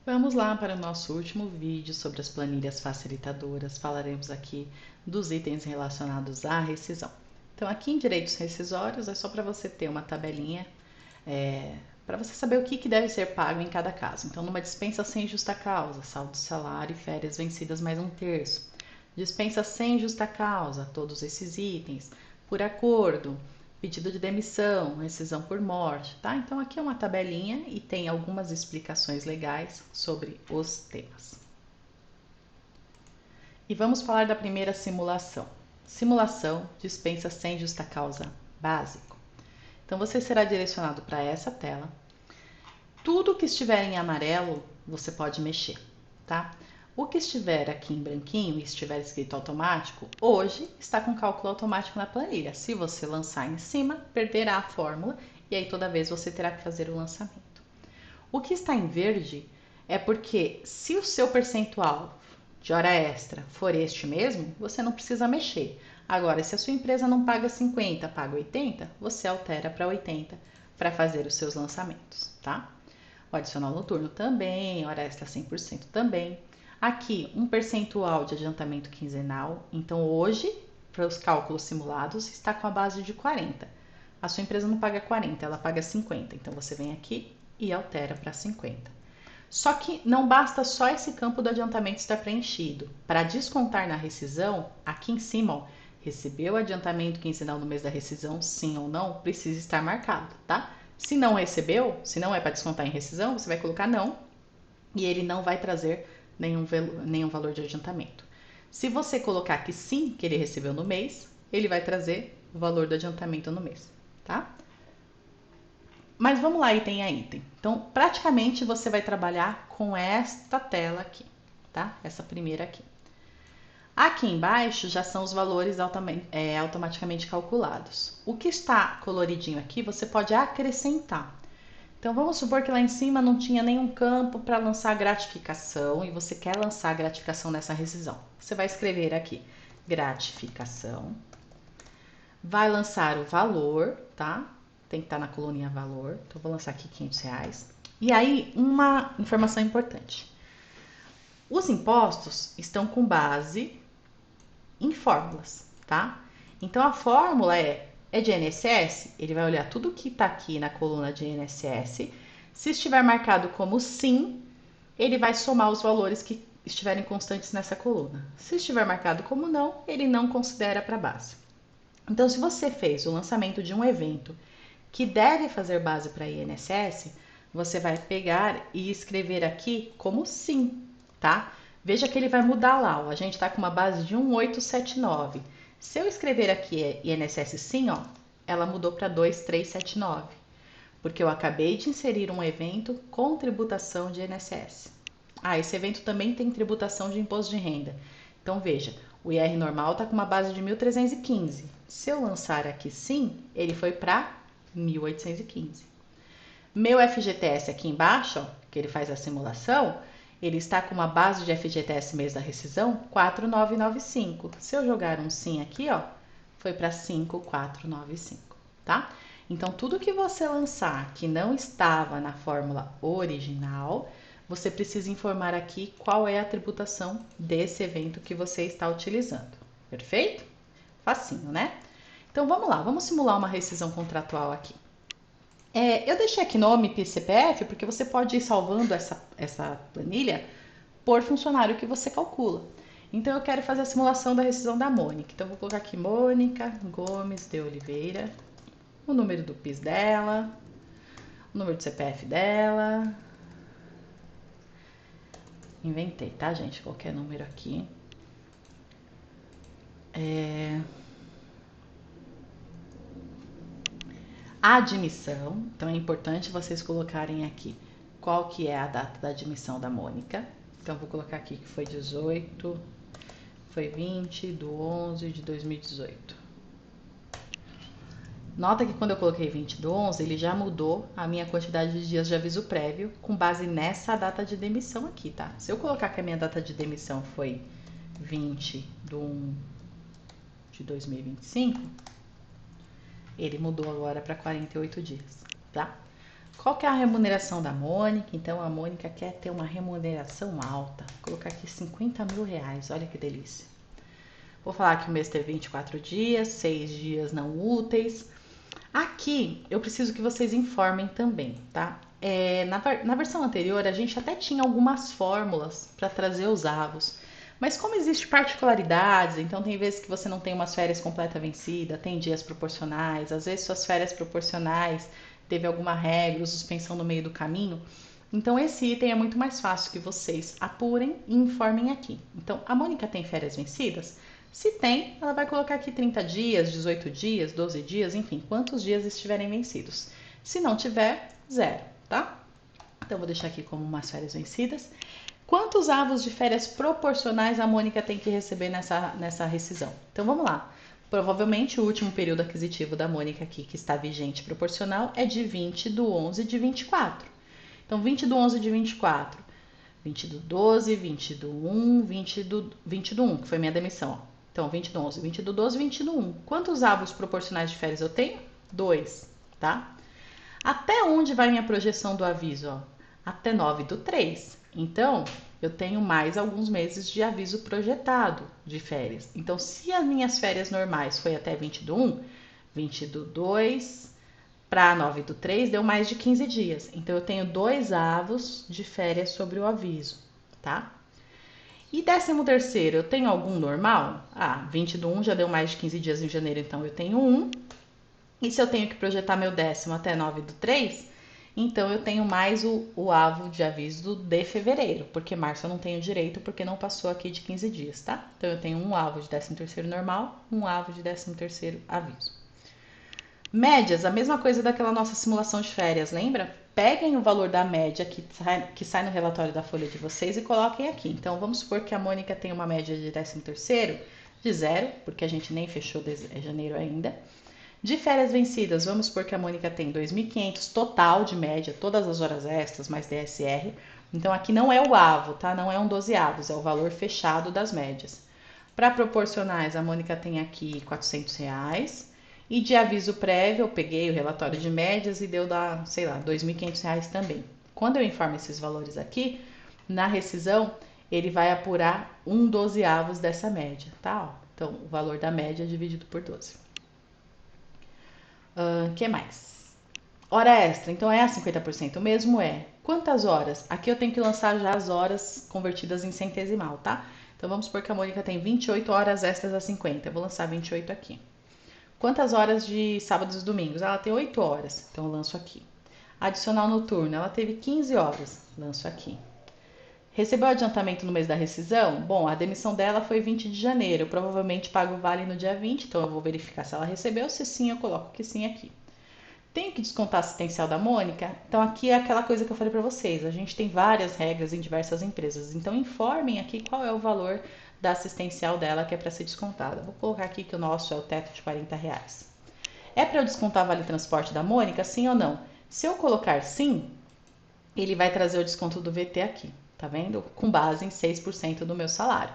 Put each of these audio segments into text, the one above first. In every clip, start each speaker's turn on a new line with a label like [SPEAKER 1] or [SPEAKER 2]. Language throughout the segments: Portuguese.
[SPEAKER 1] Vamos lá para o nosso último vídeo sobre as planilhas facilitadoras. Falaremos aqui dos itens relacionados à rescisão. Então, aqui em direitos rescisórios é só para você ter uma tabelinha, para você saber o que deve ser pago em cada caso. Então, numa dispensa sem justa causa, saldo de salário e férias vencidas mais um terço. Dispensa sem justa causa, todos esses itens. Por acordo, pedido de demissão, rescisão por morte, tá? Então aqui é uma tabelinha e tem algumas explicações legais sobre os temas. E vamos falar da primeira simulação. Simulação, dispensa sem justa causa básico. Então você será direcionado para essa tela. Tudo que estiver em amarelo, você pode mexer, tá? O que estiver aqui em branquinho e estiver escrito automático, hoje está com cálculo automático na planilha. Se você lançar em cima, perderá a fórmula e aí toda vez você terá que fazer o lançamento. O que está em verde é porque se o seu percentual de hora extra for este mesmo, você não precisa mexer. Agora, se a sua empresa não paga 50, paga 80, você altera para 80 para fazer os seus lançamentos, tá? O adicional noturno também, hora extra 100% também. Aqui, um percentual de adiantamento quinzenal. Então, hoje, para os cálculos simulados, está com a base de 40. A sua empresa não paga 40, ela paga 50. Então, você vem aqui e altera para 50. Só que não basta só esse campo do adiantamento estar preenchido. Para descontar na rescisão, aqui em cima, ó, recebeu o adiantamento quinzenal no mês da rescisão, sim ou não, precisa estar marcado, tá? Se não recebeu, se não é para descontar em rescisão, você vai colocar não e ele não vai trazer nenhum valor de adiantamento. Se você colocar que sim, que ele recebeu no mês, ele vai trazer o valor do adiantamento no mês, tá? Mas vamos lá item a item. Então, praticamente você vai trabalhar com esta tela aqui, tá? Essa primeira aqui. Aqui embaixo já são os valores automaticamente calculados. O que está coloridinho aqui você pode acrescentar. Então vamos supor que lá em cima não tinha nenhum campo para lançar gratificação e você quer lançar gratificação nessa rescisão. Você vai escrever aqui gratificação, vai lançar o valor, tá? Tem que estar na coluninha valor. Então vou lançar aqui R$ 500. E aí uma informação importante. Os impostos estão com base em fórmulas, tá? Então a fórmula é de INSS, ele vai olhar tudo que está aqui na coluna de INSS. Se estiver marcado como sim, ele vai somar os valores que estiverem constantes nessa coluna. Se estiver marcado como não, ele não considera para base. Então, se você fez o lançamento de um evento que deve fazer base para INSS, você vai pegar e escrever aqui como sim, tá? Veja que ele vai mudar lá, ó. A gente está com uma base de 1879. Se eu escrever aqui INSS sim, ó, ela mudou para 2379, porque eu acabei de inserir um evento com tributação de INSS. Ah, esse evento também tem tributação de imposto de renda. Então veja, o IR normal está com uma base de 1.315. Se eu lançar aqui sim, ele foi para 1.815. Meu FGTS aqui embaixo, ó, que ele faz a simulação, ele está com uma base de FGTS mês da rescisão 4.995. Se eu jogar um sim aqui, ó, foi para 5.495, tá? Então, tudo que você lançar que não estava na fórmula original, você precisa informar aqui qual é a tributação desse evento que você está utilizando. Perfeito? Facinho, né? Então, vamos lá, vamos simular uma rescisão contratual aqui. Eu deixei aqui nome e CPF porque você pode ir salvando essa planilha por funcionário que você calcula. Então, eu quero fazer a simulação da rescisão da Mônica. Então, eu vou colocar aqui Mônica Gomes de Oliveira, o número do PIS dela, o número do CPF dela. Inventei, tá, gente? Qualquer número aqui. A admissão, então é importante vocês colocarem aqui qual que é a data da admissão da Mônica. Então, vou colocar aqui que foi 18, foi 20/11/2018. Nota que quando eu coloquei 20/11, ele já mudou a minha quantidade de dias de aviso prévio com base nessa data de demissão aqui, tá? Se eu colocar que a minha data de demissão foi 20/1/2025, ele mudou agora para 48 dias, tá? Qual que é a remuneração da Mônica? Então, a Mônica quer ter uma remuneração alta. Vou colocar aqui 50 mil reais, olha que delícia. Vou falar que o mês teve 24 dias, 6 dias não úteis. Aqui, eu preciso que vocês informem também, tá? Na versão anterior, a gente até tinha algumas fórmulas para trazer os avos. Mas como existe particularidades, então tem vezes que você não tem umas férias completa vencida, tem dias proporcionais, às vezes suas férias proporcionais teve alguma regra, suspensão no meio do caminho. Então esse item é muito mais fácil que vocês apurem e informem aqui. Então, a Mônica tem férias vencidas? Se tem, ela vai colocar aqui 30 dias, 18 dias, 12 dias, enfim, quantos dias estiverem vencidos. Se não tiver, zero, tá? Então, vou deixar aqui como umas férias vencidas. Quantos avos de férias proporcionais a Mônica tem que receber nessa rescisão? Então, vamos lá. Provavelmente, o último período aquisitivo da Mônica aqui, que está vigente proporcional, é de 20/11 de 24. Então, 20/11 de 24, 20/12, 20/1, 20/1, que foi minha demissão, ó. Então, 20/11, 20/12, 20/1. Quantos avos proporcionais de férias eu tenho? 2, tá? Até onde vai minha projeção do aviso? Ó? Até 9/3. Então, eu tenho mais alguns meses de aviso projetado de férias. Então, se as minhas férias normais foi até 20/1, 20/2 para 9/3 deu mais de 15 dias. Então, eu tenho 2 avos de férias sobre o aviso, tá? E 13º, eu tenho algum normal? 20/1 já deu mais de 15 dias em janeiro, então eu tenho 1. E se eu tenho que projetar meu 10º até 9/3, então eu tenho mais o avo de aviso de fevereiro, porque março eu não tenho direito, porque não passou aqui de 15 dias, tá? Então eu tenho um avo de 13º normal, um avo de 13º aviso. Médias, a mesma coisa daquela nossa simulação de férias, lembra? Peguem o valor da média que sai no relatório da folha de vocês e coloquem aqui. Então, vamos supor que a Mônica tem uma média de 13º de 0, porque a gente nem fechou janeiro ainda. De férias vencidas, vamos supor que a Mônica tem 2.500 total de média, todas as horas extras, mais DSR. Então, aqui não é o avo, tá? Não é um 12 avos, é o valor fechado das médias. Para proporcionais, a Mônica tem aqui R$400. E de aviso prévio, eu peguei o relatório de médias e deu, sei lá, R$2.500 também. Quando eu informo esses valores aqui, na rescisão, ele vai apurar 1/12 dessa média, tá? Então, o valor da média dividido por 12. Que mais? Hora extra, então é a 50%? O mesmo é. Quantas horas? Aqui eu tenho que lançar já as horas convertidas em centesimal, tá? Então, vamos supor que a Mônica tem 28 horas extras a 50. Eu vou lançar 28 aqui. Quantas horas de sábados e domingos? Ela tem 8 horas, então eu lanço aqui. Adicional noturno, ela teve 15 horas, lanço aqui. Recebeu adiantamento no mês da rescisão? Bom, a demissão dela foi 20 de janeiro, eu provavelmente pago o vale no dia 20, então eu vou verificar se ela recebeu, se sim eu coloco que sim aqui. Tenho que descontar a assistencial da Mônica? Então aqui é aquela coisa que eu falei para vocês, a gente tem várias regras em diversas empresas, então informem aqui qual é o valor da assistencial dela que é para ser descontada. Vou colocar aqui que o nosso é o teto de R$40. É para eu descontar vale transporte da Mônica, sim ou não? Se eu colocar sim, ele vai trazer o desconto do VT aqui, tá vendo? Com base em 6% do meu salário.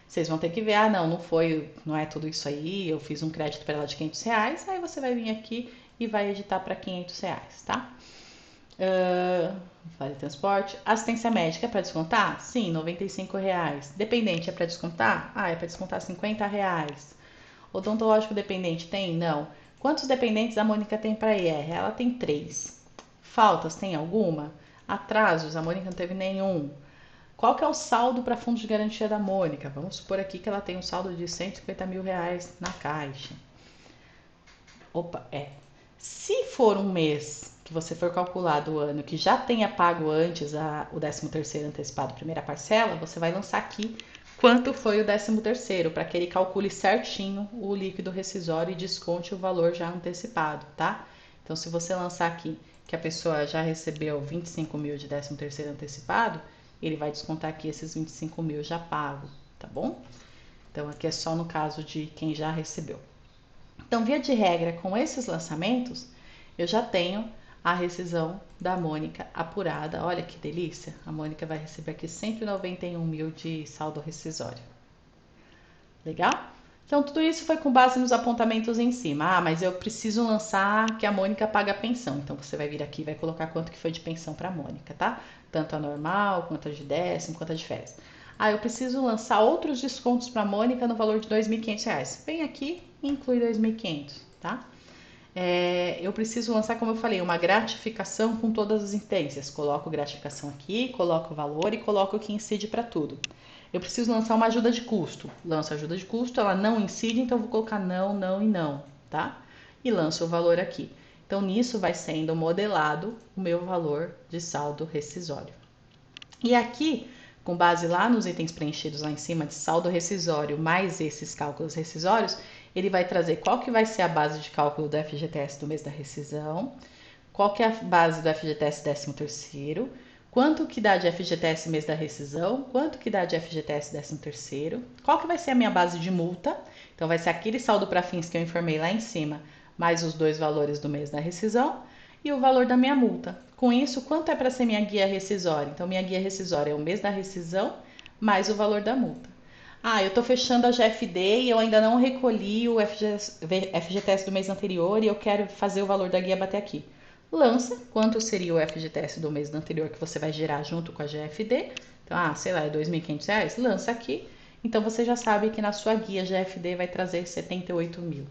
[SPEAKER 1] Vocês vão ter que ver, não é tudo isso aí, eu fiz um crédito para ela de R$500, aí você vai vir aqui e vai editar para R$500, tá? Vale transporte. Assistência médica é para descontar? Sim, R$95. Dependente é para descontar? É para descontar R$50. Odontológico dependente tem? Não. Quantos dependentes a Mônica tem para IR? Ela tem 3. Faltas tem alguma? Atrasos, a Mônica não teve nenhum. Qual que é o saldo para fundo de garantia da Mônica? Vamos supor aqui que ela tem um saldo de R$150 mil na caixa. Se for um mês que você for calcular do ano que já tenha pago antes o 13º antecipado, primeira parcela, você vai lançar aqui quanto foi o 13º, para que ele calcule certinho o líquido rescisório e desconte o valor já antecipado, tá? Então, se você lançar aqui que a pessoa já recebeu 25 mil de 13º antecipado, ele vai descontar aqui esses 25 mil já pago, tá bom? Então, aqui é só no caso de quem já recebeu. Então, via de regra, com esses lançamentos, eu já tenho a rescisão da Mônica apurada. Olha que delícia! A Mônica vai receber aqui 191 mil de saldo rescisório. Legal? Então, tudo isso foi com base nos apontamentos em cima. Ah, mas eu preciso lançar que a Mônica paga a pensão. Então, você vai vir aqui e vai colocar quanto que foi de pensão para a Mônica, tá? Tanto a normal, quanto a de décimo, quanto a de férias. Ah, eu preciso lançar outros descontos para a Mônica no valor de R$ 2.500. Vem aqui e inclui 2.500, tá? Eu preciso lançar, como eu falei, uma gratificação com todas as instâncias. Coloco gratificação aqui, coloco o valor e coloco o que incide para tudo. Eu preciso lançar uma ajuda de custo. Lanço a ajuda de custo, ela não incide, então eu vou colocar não, não e não, tá? E lanço o valor aqui. Então, nisso vai sendo modelado o meu valor de saldo rescisório. E aqui, com base lá nos itens preenchidos lá em cima de saldo rescisório mais esses cálculos rescisórios, ele vai trazer qual que vai ser a base de cálculo do FGTS do mês da rescisão, qual que é a base do FGTS 13º, quanto que dá de FGTS mês da rescisão, quanto que dá de FGTS 13º, qual que vai ser a minha base de multa, então vai ser aquele saldo para fins que eu informei lá em cima, mais os dois valores do mês da rescisão e o valor da minha multa. Com isso, quanto é para ser minha guia rescisória? Então, minha guia rescisória é o mês da rescisão mais o valor da multa. Ah, eu estou fechando a GFD e eu ainda não recolhi o FGTS do mês anterior e eu quero fazer o valor da guia bater aqui. Lança quanto seria o FGTS do mês anterior que você vai gerar junto com a GFD. Então, sei lá, é R$ 2.500. Lança aqui. Então, você já sabe que na sua guia GFD vai trazer 78 mil.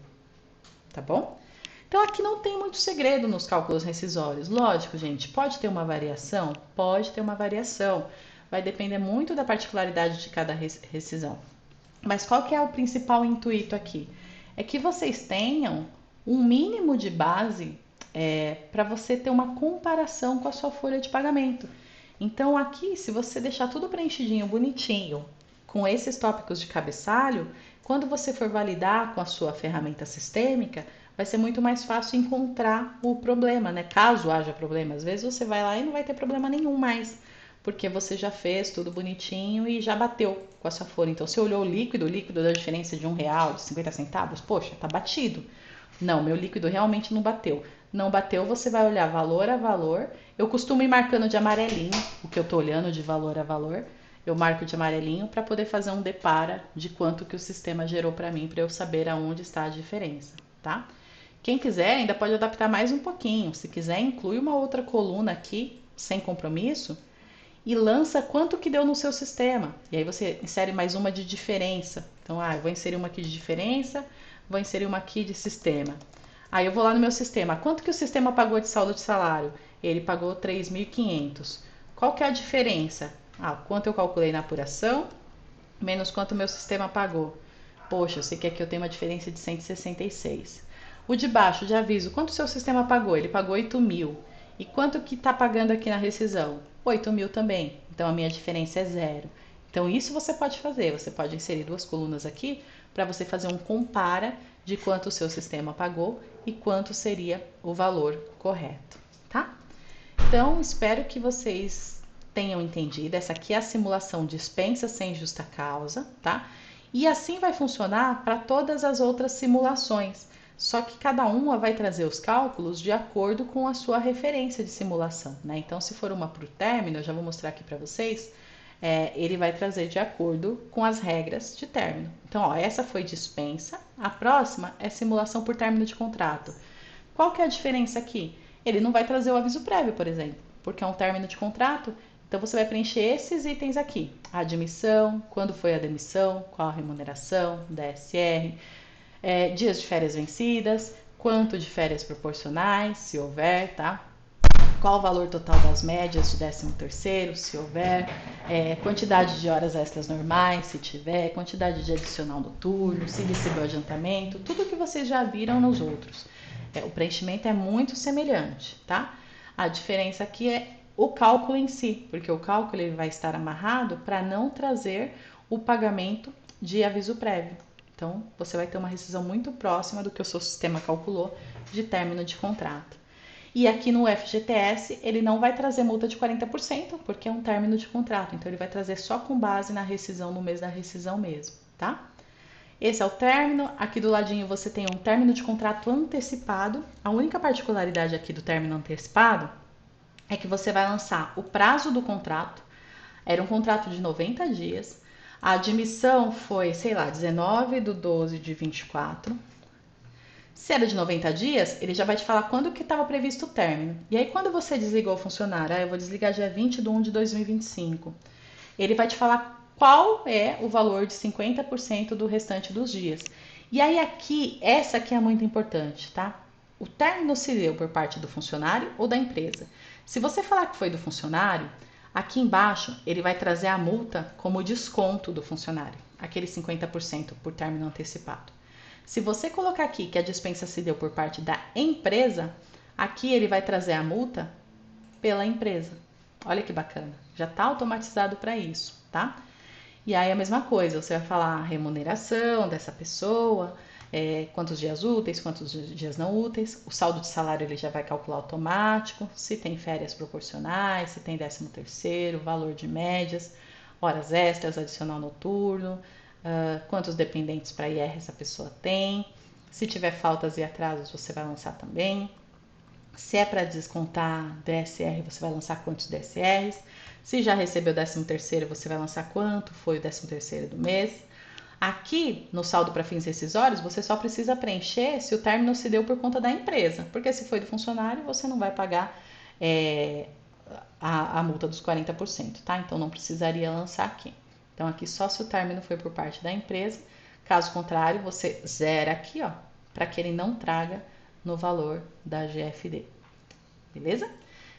[SPEAKER 1] Tá bom? Então, aqui não tem muito segredo nos cálculos rescisórios. Lógico, gente, pode ter uma variação? Pode ter uma variação. Vai depender muito da particularidade de cada rescisão. Mas qual que é o principal intuito aqui? É que vocês tenham um mínimo de base para você ter uma comparação com a sua folha de pagamento. Então, aqui, se você deixar tudo preenchidinho, bonitinho, com esses tópicos de cabeçalho, quando você for validar com a sua ferramenta sistêmica, vai ser muito mais fácil encontrar o problema, né? Caso haja problema, às vezes você vai lá e não vai ter problema nenhum mais, porque você já fez tudo bonitinho e já bateu com a sua folha. Então, você olhou o líquido da diferença de R$ 1, de 50 centavos, poxa, tá batido. Não, meu líquido realmente não bateu. Não bateu, você vai olhar valor a valor. Eu costumo ir marcando de amarelinho o que eu tô olhando de valor a valor. Eu marco de amarelinho para poder fazer um depara de quanto que o sistema gerou para mim, para eu saber aonde está a diferença, tá? Quem quiser ainda pode adaptar mais um pouquinho. Se quiser, inclui uma outra coluna aqui, sem compromisso, e lança quanto que deu no seu sistema. E aí você insere mais uma de diferença. Então, eu vou inserir uma aqui de diferença, vou inserir uma aqui de sistema. Aí eu vou lá no meu sistema. Quanto que o sistema pagou de saldo de salário? Ele pagou 3.500. Qual que é a diferença? Quanto eu calculei na apuração, menos quanto o meu sistema pagou. Poxa, eu sei que aqui eu tenho uma diferença de 166. O de baixo, de aviso, quanto o seu sistema pagou? Ele pagou 8.000. E quanto que está pagando aqui na rescisão? 8.000 também. Então, a minha diferença é zero. Então, isso você pode fazer. Você pode inserir duas colunas aqui para você fazer um compara de quanto o seu sistema pagou e quanto seria o valor correto, tá? Então, espero que vocês tenham entendido. Essa aqui é a simulação dispensa sem justa causa, tá? E assim vai funcionar para todas as outras simulações. Só que cada uma vai trazer os cálculos de acordo com a sua referência de simulação, né? Então, se for uma para o término, eu já vou mostrar aqui para vocês, ele vai trazer de acordo com as regras de término. Então, essa foi dispensa, a próxima é simulação por término de contrato. Qual que é a diferença aqui? Ele não vai trazer o aviso prévio, por exemplo, porque é um término de contrato. Então, você vai preencher esses itens aqui. A admissão, quando foi a demissão, qual a remuneração, DSR, dias de férias vencidas, quanto de férias proporcionais, se houver, tá? Qual o valor total das médias de 13º, se houver, quantidade de horas extras normais, se tiver, quantidade de adicional noturno, se recebeu adiantamento, tudo que vocês já viram nos outros. O preenchimento é muito semelhante, tá? A diferença aqui é o cálculo em si, porque o cálculo ele vai estar amarrado para não trazer o pagamento de aviso prévio. Então, você vai ter uma rescisão muito próxima do que o seu sistema calculou de término de contrato. E aqui no FGTS, ele não vai trazer multa de 40%, porque é um término de contrato. Então, ele vai trazer só com base na rescisão, no mês da rescisão mesmo, tá? Esse é o término. Aqui do ladinho você tem um término de contrato antecipado. A única particularidade aqui do término antecipado é que você vai lançar o prazo do contrato. Era um contrato de 90 dias. A admissão foi, sei lá, 19/12/24. Se era de 90 dias, ele já vai te falar quando que estava previsto o término. E aí, quando você desligou o funcionário, eu vou desligar dia 20/1/2025, ele vai te falar qual é o valor de 50% do restante dos dias. E aí, aqui, essa aqui é muito importante, tá? O término se deu por parte do funcionário ou da empresa. Se você falar que foi do funcionário, aqui embaixo ele vai trazer a multa como desconto do funcionário, aquele 50% por término antecipado. Se você colocar aqui que a dispensa se deu por parte da empresa, aqui ele vai trazer a multa pela empresa. Olha que bacana, já está automatizado para isso, tá? E aí a mesma coisa, você vai falar a remuneração dessa pessoa, quantos dias úteis, quantos dias não úteis, o saldo de salário ele já vai calcular automático, se tem férias proporcionais, se tem 13º, valor de médias, horas extras, adicional noturno, quantos dependentes para IR essa pessoa tem, se tiver faltas e atrasos você vai lançar também, se é para descontar DSR você vai lançar quantos DSRs, se já recebeu o 13º você vai lançar quanto foi o 13º do mês. Aqui no saldo para fins rescisórios você só precisa preencher se o término se deu por conta da empresa, porque se foi do funcionário você não vai pagar a multa dos 40%, tá? Então não precisaria lançar aqui. Então aqui só se o término foi por parte da empresa, caso contrário você zera aqui, ó, para que ele não traga no valor da GFD, beleza?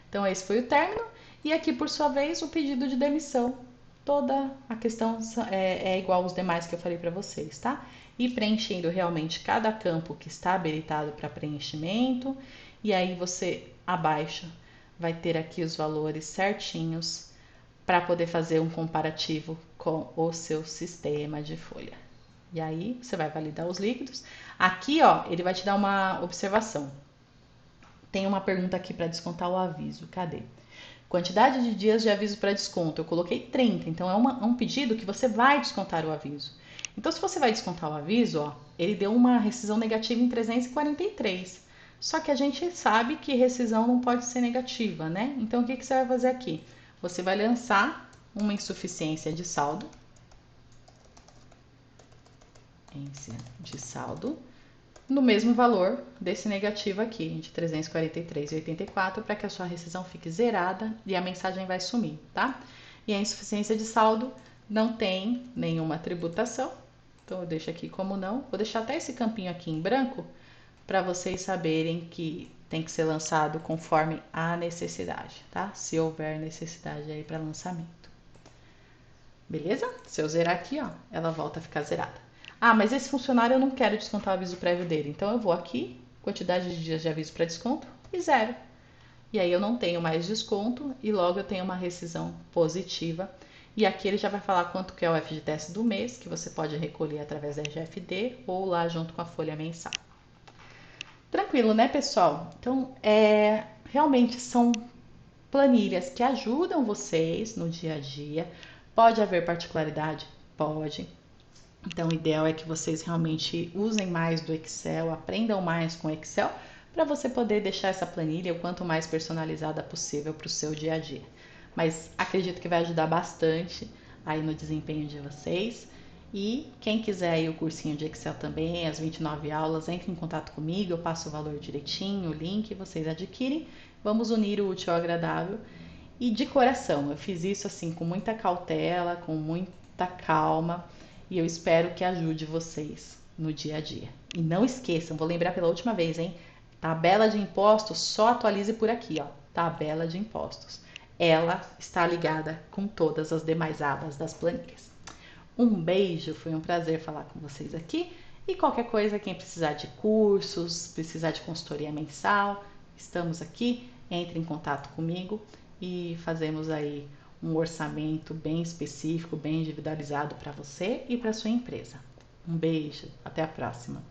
[SPEAKER 1] Então esse foi o término e aqui por sua vez o pedido de demissão, toda a questão é igual aos demais que eu falei para vocês, tá? E preenchendo realmente cada campo que está habilitado para preenchimento e aí você abaixo vai ter aqui os valores certinhos para poder fazer um comparativo com o seu sistema de folha. E aí você vai validar os líquidos. Aqui, ó, ele vai te dar uma observação. Tem uma pergunta aqui para descontar o aviso. Cadê? Quantidade de dias de aviso para desconto. Eu coloquei 30, então é um pedido que você vai descontar o aviso. Então, se você vai descontar o aviso, ó, ele deu uma rescisão negativa em 343. Só que a gente sabe que rescisão não pode ser negativa, né? Então, o que você vai fazer aqui? Você vai lançar uma insuficiência de saldo. No mesmo valor desse negativo aqui, de 343,84, para que a sua rescisão fique zerada e a mensagem vai sumir, tá? E a insuficiência de saldo não tem nenhuma tributação, então eu deixo aqui como não. Vou deixar até esse campinho aqui em branco, para vocês saberem que tem que ser lançado conforme a necessidade, tá? Se houver necessidade aí para lançamento. Beleza? Se eu zerar aqui, ó, ela volta a ficar zerada. Ah, mas esse funcionário eu não quero descontar o aviso prévio dele. Então eu vou aqui, quantidade de dias de aviso para desconto e zero. E aí eu não tenho mais desconto e logo eu tenho uma rescisão positiva. E aqui ele já vai falar quanto que é o FGTS do mês, que você pode recolher através da GFD ou lá junto com a folha mensal. Tranquilo, né, pessoal? Então, realmente são planilhas que ajudam vocês no dia a dia. Pode haver particularidade? Pode. Então, o ideal é que vocês realmente usem mais do Excel, aprendam mais com o Excel, para você poder deixar essa planilha o quanto mais personalizada possível para o seu dia a dia. Mas acredito que vai ajudar bastante aí no desempenho de vocês. E quem quiser aí o cursinho de Excel também, as 29 aulas, entre em contato comigo, eu passo o valor direitinho, o link, vocês adquirem. Vamos unir o útil ao agradável. E de coração, eu fiz isso assim com muita cautela, com muita calma, e eu espero que ajude vocês no dia a dia. E não esqueçam, vou lembrar pela última vez, hein? Tabela de impostos, só atualize por aqui, ó. Tabela de impostos. Ela está ligada com todas as demais abas das planilhas. Um beijo, foi um prazer falar com vocês aqui. E qualquer coisa, quem precisar de cursos, precisar de consultoria mensal, estamos aqui. Entre em contato comigo e fazemos aí um orçamento bem específico, bem individualizado para você e para sua empresa. Um beijo, até a próxima.